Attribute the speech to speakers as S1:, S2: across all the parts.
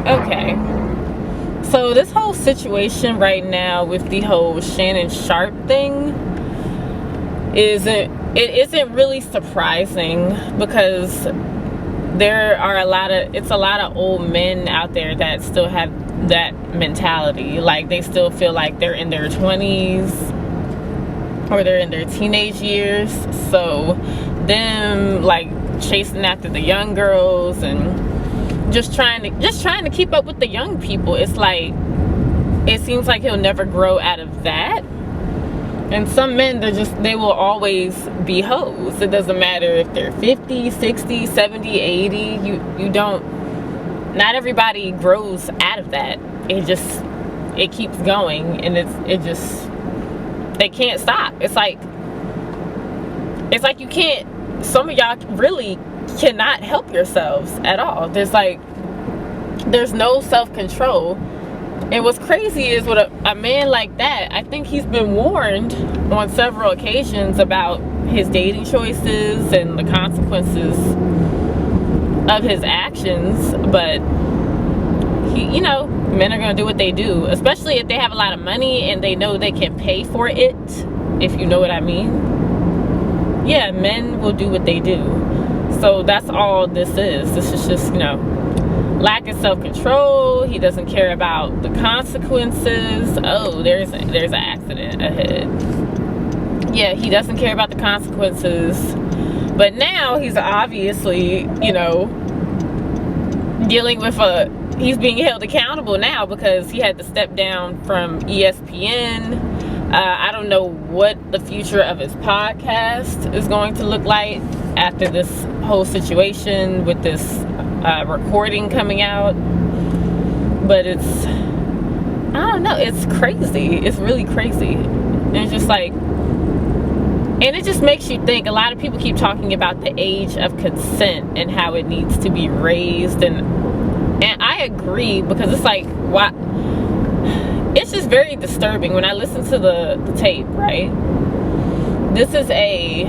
S1: Okay. So this whole situation right now with the whole Shannon Sharpe thing isn't really surprising, because it's a lot of old men out there that still have that mentality. Like, they still feel like they're in their 20s or they're in their teenage years. So them like chasing after the young girls and just trying to keep up with the young people. It's like, it seems like he'll never grow out of that. And some men, they will always be hoes. It doesn't matter if they're 50, 60, 70, 80. You don't, not everybody grows out of that. It keeps going, and they can't stop. It's like you can't, some of y'all really cannot help yourselves at all. There's no self-control. And what's crazy is, with a man like that, I think he's been warned on several occasions about his dating choices and the consequences of his actions. But men are gonna do what they do, especially if they have a lot of money and they know they can pay for it, if you know what I mean. Yeah, men will do what they do. So that's all this is. This is just, lack of self-control. He doesn't care about the consequences. Oh, there's an accident ahead. Yeah, he doesn't care about the consequences. But now he's obviously, dealing with he's being held accountable now, because he had to step down from ESPN. I don't know what the future of his podcast is going to look like after this whole situation with this recording coming out. But I don't know, it's crazy. It's really crazy. And it's just like, and it just makes you think. A lot of people keep talking about the age of consent and how it needs to be raised, and I agree, because it's like, what? It's just very disturbing when I listen to the tape, right? This is a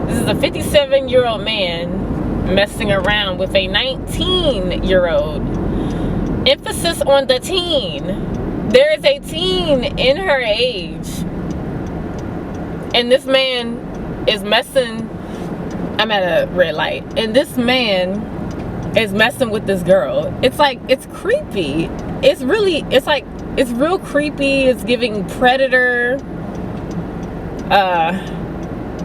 S1: 57-year-old man messing around with a 19-year-old. Emphasis on the teen. There is a teen in her age, and this man is messing. I'm at a red light, and this man is messing with this girl. It's like, it's creepy. It's real creepy. It's giving Predator,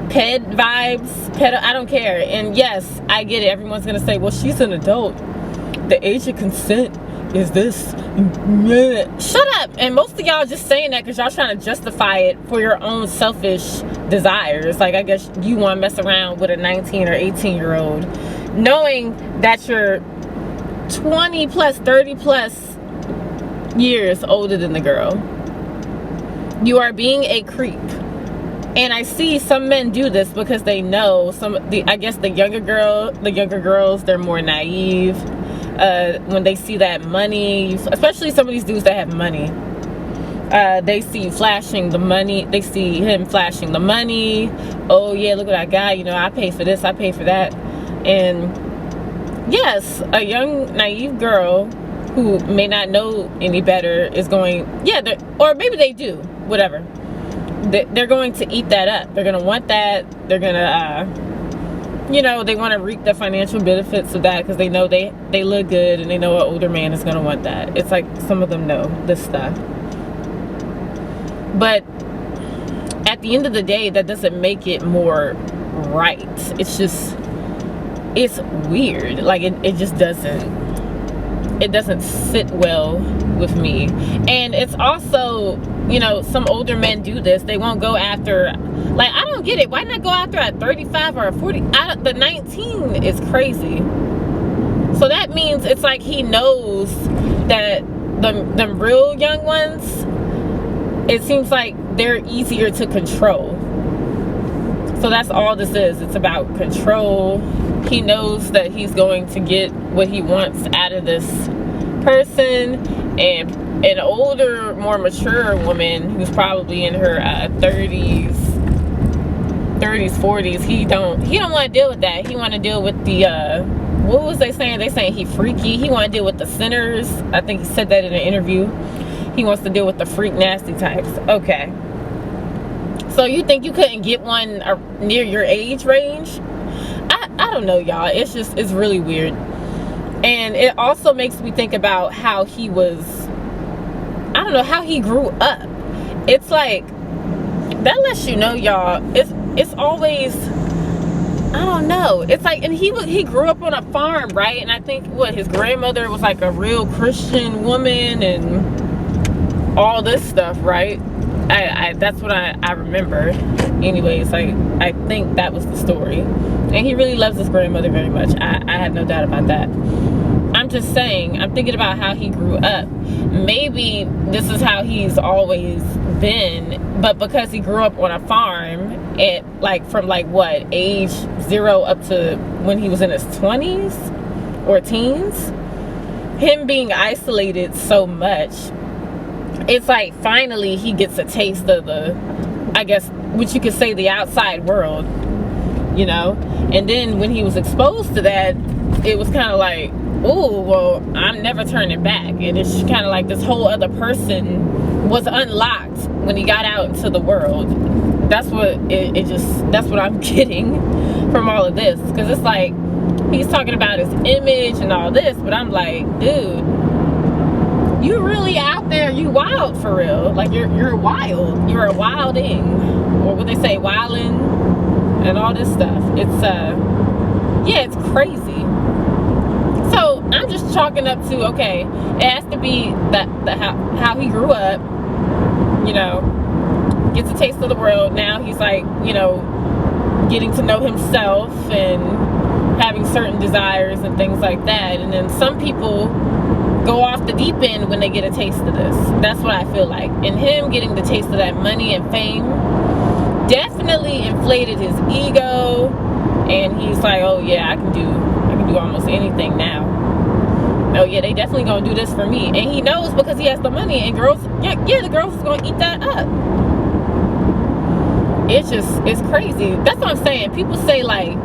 S1: ped vibes. I don't care. And yes, I get it. Everyone's gonna say, well, she's an adult. The age of consent is this. Shut up. And most of y'all just saying that because y'all trying to justify it for your own selfish desires. Like, I guess you want to mess around with a 19 or 18-year-old, knowing that you're 20 plus, 30 plus years older than the girl. You are being a creep. And I see some men do this because they know I guess the younger girls, they're more naive. When they see that money, especially some of these dudes that have money, they see flashing the money. They see him flashing the money. Oh yeah, look what I got. I pay for this, I pay for that. And yes, a young naive girl who may not know any better is going, or maybe they do, whatever. They're going to eat that up. They're going to want that. They're going to, they want to reap the financial benefits of that, because they know they look good, and they know an older man is going to want that. It's like, some of them know this stuff. But at the end of the day, that doesn't make it more right. It's just, it's weird. Like, it just doesn't sit well with me. And it's also, some older men do this. They won't go after, like, I don't get it. Why not go after a 35 or a 40? The 19 is crazy. So that means it's like he knows that the real young ones, it seems like they're easier to control. So that's all this is. It's about control. He knows that he's going to get what he wants out of this person. And an older, more mature woman who's probably in her 30s, 30s, 40s, he don't want to deal with that. He want to deal with the what was they saying? They saying he freaky. He want to deal with the sinners. I think he said that in an interview. He wants to deal with the freak nasty types. Okay. So you think you couldn't get one near your age range? I don't know, y'all. It's really weird. And it also makes me think about how he was, I don't know, how he grew up. It's like, that lets you know, y'all, it's always, I don't know. It's like, and he grew up on a farm, right? And I think his grandmother was like a real Christian woman and all this stuff, right? That's what I remember. Anyways, like, I think that was the story. And he really loves his grandmother very much. I have no doubt about that. I'm just saying, I'm thinking about how he grew up. Maybe this is how he's always been, but because he grew up on a farm from what, age 0 up to when he was in his 20s or teens, him being isolated so much, it's like finally he gets a taste of the, I guess, what you could say, the outside world, you know? And then when he was exposed to that, it was kind of like, oh, well, I'm never turning back. And it's kind of like this whole other person was unlocked when he got out into the world. That's what that's what I'm getting from all of this. Because it's like, he's talking about his image and all this, but I'm like, dude, you really out there, you wild for real. Like, you're wild. You're a wilding. Or what they say, wildin' and all this stuff. It's, yeah, it's crazy. So I'm just chalking up to, okay, it has to be how he grew up, you know, gets a taste of the world. Now he's like, you know, getting to know himself and having certain desires and things like that. And then some people go off the deep end when they get a taste of this. That's what I feel like. And him getting the taste of that money and fame definitely inflated his ego. And he's like, oh yeah, I can do almost anything now. Oh yeah, they definitely gonna do this for me. And he knows because he has the money, and girls, yeah, the girls is gonna eat that up. It's crazy. That's what I'm saying. People say, like,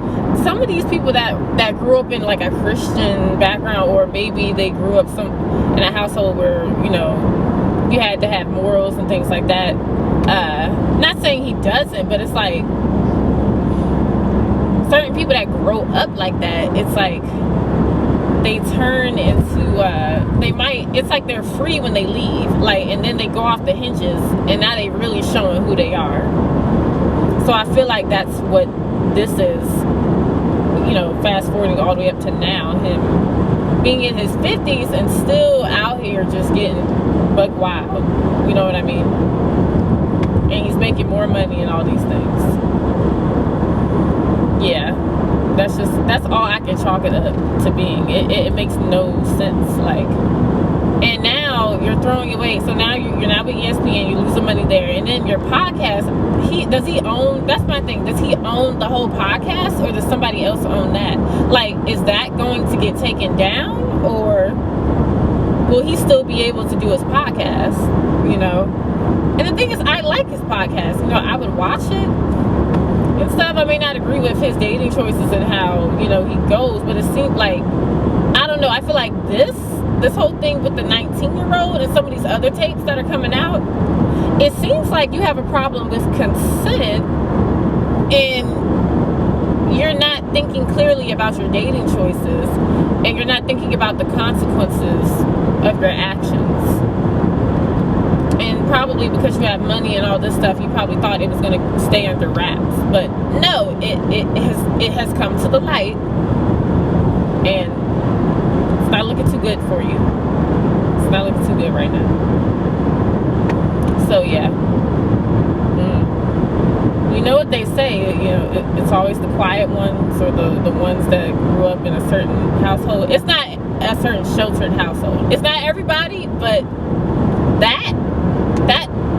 S1: some of these people that grew up in like a Christian background, or maybe they grew up in a household where, you know, you had to have morals and things like that. Not saying he doesn't, but it's like, certain people that grow up like that, it's like they turn into it's like they're free when they leave, like, and then they go off the hinges, and now they really showing who they are. So I feel like that's what this is, you know, fast forwarding all the way up to now, him being in his 50s and still out here just getting buck wild, you know what I mean? And he's making more money and all these things. Yeah, that's all I can chalk it up to being. It makes no sense. Like, and now you're throwing away. So now you're not with ESPN. You lose the money there, and then your podcast. Does he own? That's my thing. Does he own the whole podcast, or does somebody else own that? Like, is that going to get taken down, or will he still be able to do his podcast? You know. And the thing is, I like his podcast. You know, I would watch it and stuff. I may not agree with his dating choices and how, you know, he goes, but it seems like, I don't know, I feel like this whole thing with the 19-year-old and some of these other tapes that are coming out, it seems like you have a problem with consent, and you're not thinking clearly about your dating choices, and you're not thinking about the consequences of your actions. And probably because you have money and all this stuff, you probably thought it was going to stay under wraps. But no, it has come to the light, and it's not looking too good for you. It's not looking too good right now. So yeah, you know what they say, you know, it's always the quiet ones, or the ones that grew up in a certain household. It's not a certain sheltered household. It's not everybody, but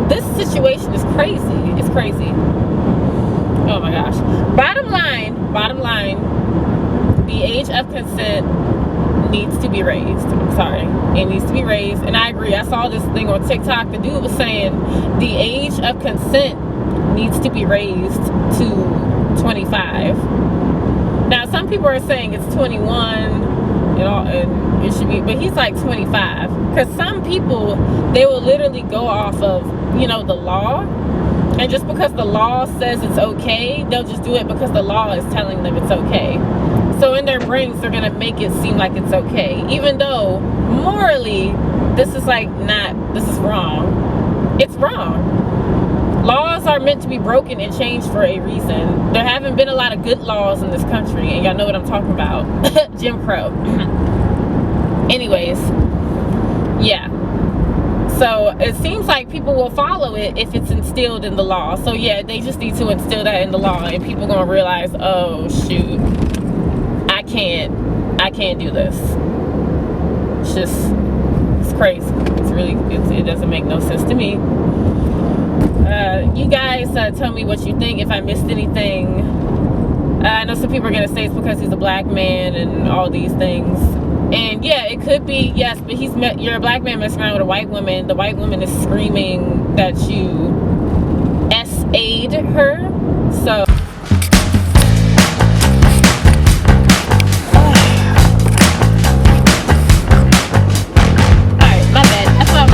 S1: this situation is crazy. It's crazy. Oh my gosh. Bottom line, the age of consent needs to be raised. I'm sorry. It needs to be raised. And I agree. I saw this thing on TikTok. The dude was saying the age of consent needs to be raised to 25. Now some people are saying it's 21, you know, and it should be, but he's like 25. Because some people, they will literally go off of, you know, the law, and just because the law says it's okay, they'll just do it because the law is telling them it's okay. So in their brains, they're gonna make it seem like it's okay, even though morally, this is like not, this is wrong. It's wrong. Laws are meant to be broken and changed for a reason. There haven't been a lot of good laws in this country, and y'all know what I'm talking about. Jim Crow. Anyways, yeah. So it seems like people will follow it if it's instilled in the law. So yeah, they just need to instill that in the law, and people gonna realize, oh shoot, I can't do this. It's crazy. It's really, it doesn't make no sense to me. You guys tell me what you think, if I missed anything. I know some people are gonna say it's because he's a black man and all these things. And yeah, it could be, yes, but you're a black man messing around with a white woman. The white woman is screaming that you SA'd her. So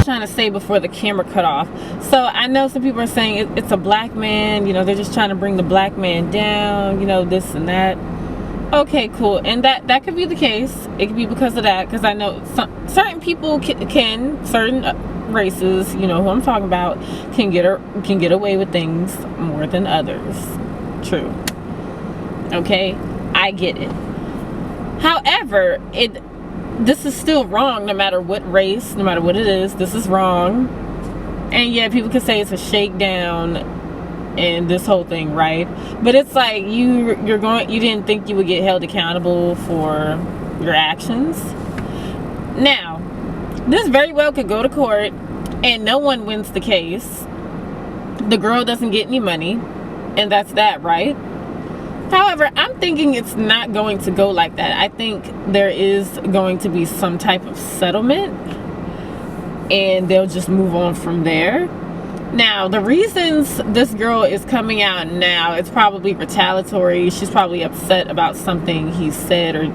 S1: trying to say before the camera cut off. So I know some people are saying it's a black man, you know, they're just trying to bring the black man down, you know, this and that. Okay, cool. And that could be the case. It could be because of that, because I know certain people certain races, you know who I'm talking about, can get away with things more than others. True. Okay, I get it. However, this is still wrong, no matter what race, no matter what it is. This is wrong. And yeah, people can say it's a shakedown and this whole thing, right? But it's like you didn't think you would get held accountable for your actions. Now, this very well could go to court and no one wins the case. The girl doesn't get any money, and that's that, right? However, I'm thinking it's not going to go like that. I think there is going to be some type of settlement, and they'll just move on from there. Now, the reasons this girl is coming out now, it's probably retaliatory. She's probably upset about something he said, or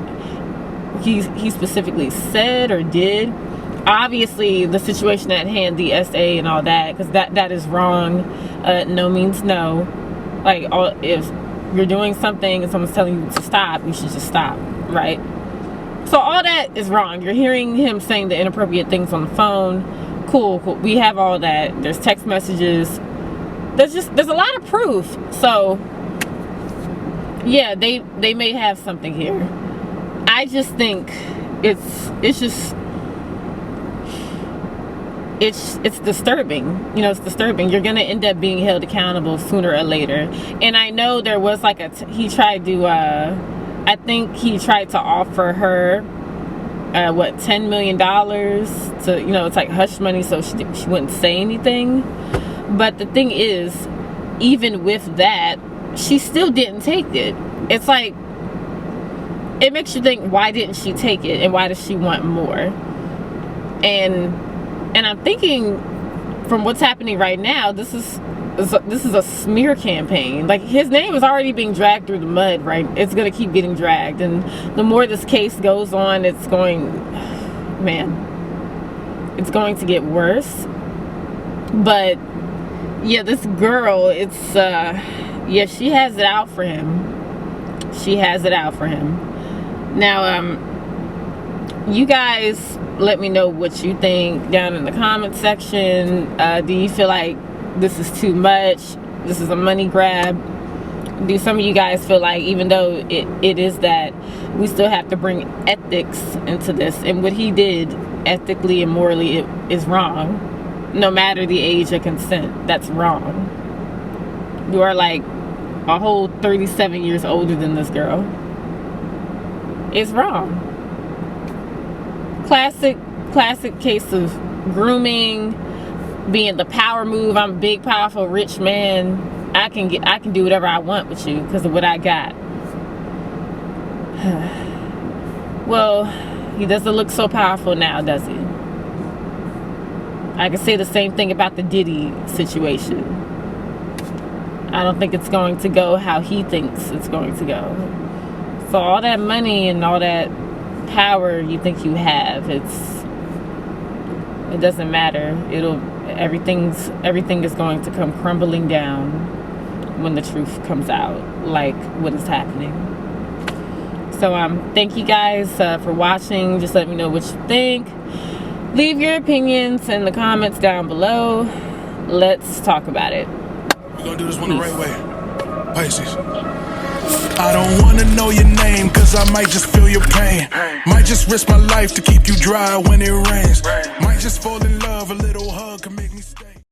S1: he specifically said or did. Obviously, the situation at hand, the SA and all that, because that is wrong. No means no. Like, if you're doing something and someone's telling you to stop, you should just stop, right? So all that is wrong. You're hearing him saying the inappropriate things on the phone. Cool. We have all that. There's text messages. There's a lot of proof. So yeah, they may have something here. I just think it's disturbing. You know, it's disturbing. You're gonna end up being held accountable sooner or later. And I know there was like he tried to I think he tried to offer her what, $10 million to, you know, it's like hush money, so she wouldn't say anything. But the thing is, even with that, she still didn't take it. It's like, it makes you think, why didn't she take it, and why does she want more? And I'm thinking, from what's happening right now, this is a smear campaign. Like, his name is already being dragged through the mud, right? It's gonna keep getting dragged, and the more this case goes on, it's going to get worse. But yeah, this girl, yeah, she has it out for him. She has it out for him. Now, you guys, let me know what you think down in the comment section. Do you feel like this is too much? This is a money grab? Do some of you guys feel like, even though it is that, we still have to bring ethics into this, and what he did ethically and morally is wrong? No matter the age of consent, that's wrong. You are like a whole 37 years older than this girl. It's wrong. Classic case of grooming, being the power move. I'm a big, powerful, rich man. I can do whatever I want with you because of what I got. Well, he doesn't look so powerful now, does he? I can say the same thing about the Diddy situation. I don't think it's going to go how he thinks it's going to go. So all that money and all that power you think you have, it doesn't matter. Everything is going to come crumbling down when the truth comes out, like what is happening. So thank you guys for watching. Just let me know what you think. Leave your opinions in the comments down below. Let's talk about it.
S2: We're gonna do this one the right way. Pisces. I don't wanna know your name, cause I might just feel your pain. Might just risk my life to keep you dry when it rains. Might just fall in love, a little hug can make me stay.